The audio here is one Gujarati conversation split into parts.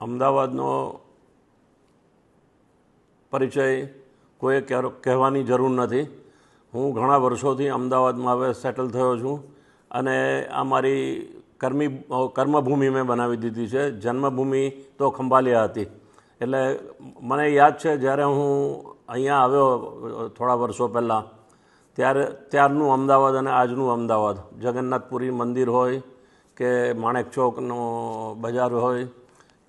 અમદાવાદનો પરિચય કોઈએ કહેવાની જરૂર નથી. હું ઘણા વર્ષોથી અમદાવાદમાં હવે સેટલ થયો છું અને આ મારી કર્મભૂમિ મેં બનાવી દીધી છે. જન્મભૂમિ તો ખંભાલિયા હતી. એટલે મને યાદ છે જ્યારે હું અહીંયા આવ્યો થોડા વર્ષો પહેલાં, ત્યારનું અમદાવાદ અને આજનું અમદાવાદ, જગન્નાથપુરી મંદિર હોય કે માણેક ચોકનો બજાર હોય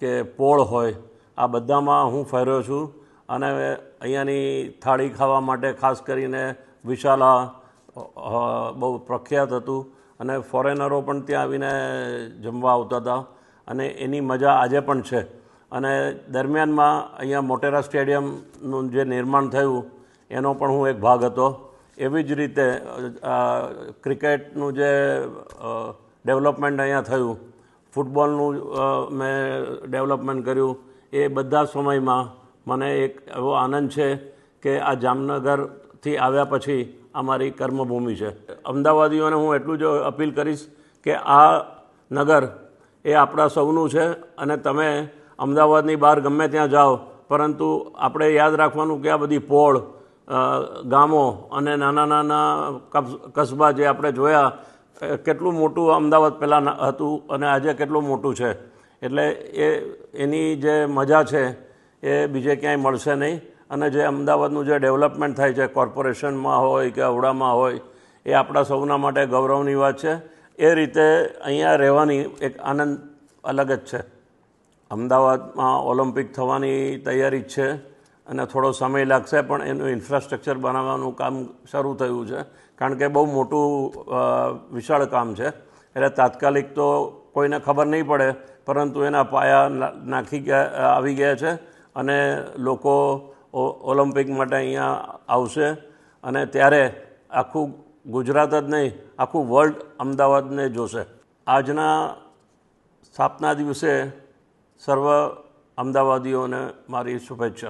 કે પોળ હોય, આ બધામાં હું ફર્યો છું. અને અહીંયાની થાળી ખાવા માટે ખાસ કરીને વિશાલા બહુ પ્રખ્યાત હતું અને ફોરેનરો પણ ત્યાં આવીને જમવા આવતા હતા અને એની મજા આજે પણ છે. અને દરમિયાનમાં અહીંયા મોટેરા સ્ટેડિયમનું જે નિર્માણ થયું એનો પણ હું એક ભાગ હતો. એવી જ રીતે ક્રિકેટનું જે ડેવલપમેન્ટ અહીંયા થયું, ફૂટબોલનું મેં ડેવલપમેન્ટ કર્યું, એ બધા સમયમાં મને એક એવો આનંદ છે કે આ જામનગરથી આવ્યા પછી આ મારી કર્મભૂમિ છે. અમદાવાદીઓને હું એટલું જ અપીલ કરીશ કે આ નગર એ આપણા સૌનું છે અને તમે અમદાવાદની બહાર ગમે ત્યાં જાઓ, પરંતુ આપણે યાદ રાખવાનું કે આ બધી પોળ, ગામો અને નાના નાના કસ્બા જે આપણે જોયા, કેટલું મોટું અમદાવાદ પહેલાં હતું અને આજે કેટલું મોટું છે. એટલે એની જે મજા છે એ બીજે ક્યાંય મળશે નહીં. અને જે અમદાવાદનું જે ડેવલપમેન્ટ થાય છે, કોર્પોરેશનમાં હોય કે અવડામાં હોય, એ આપણા સૌના માટે ગૌરવની વાત છે. એ રીતે અહીંયા રહેવાની એક આનંદ અલગ જ છે. અમદાવાદમાં ઓલિમ્પિક થવાની તૈયારી જ છે અને થોડો સમય લાગશે, પણ એનું ઇન્ફ્રાસ્ટ્રક્ચર બનાવવાનું કામ શરૂ થયું છે. કારણ કે બહુ મોટું વિશાળ કામ છે. એટલે તાત્કાલિક તો કોઈને ખબર નહીં પડે, પરંતુ એના પાયા આવી ગયા છે અને લોકો ઓલિમ્પિક માટે અહીંયા આવશે અને ત્યારે આખું ગુજરાત જ નહીં, આખું વર્લ્ડ અમદાવાદને જોશે. આજના સ્થાપના દિવસે સર્વ અમદાવાદીઓને મારી શુભેચ્છા.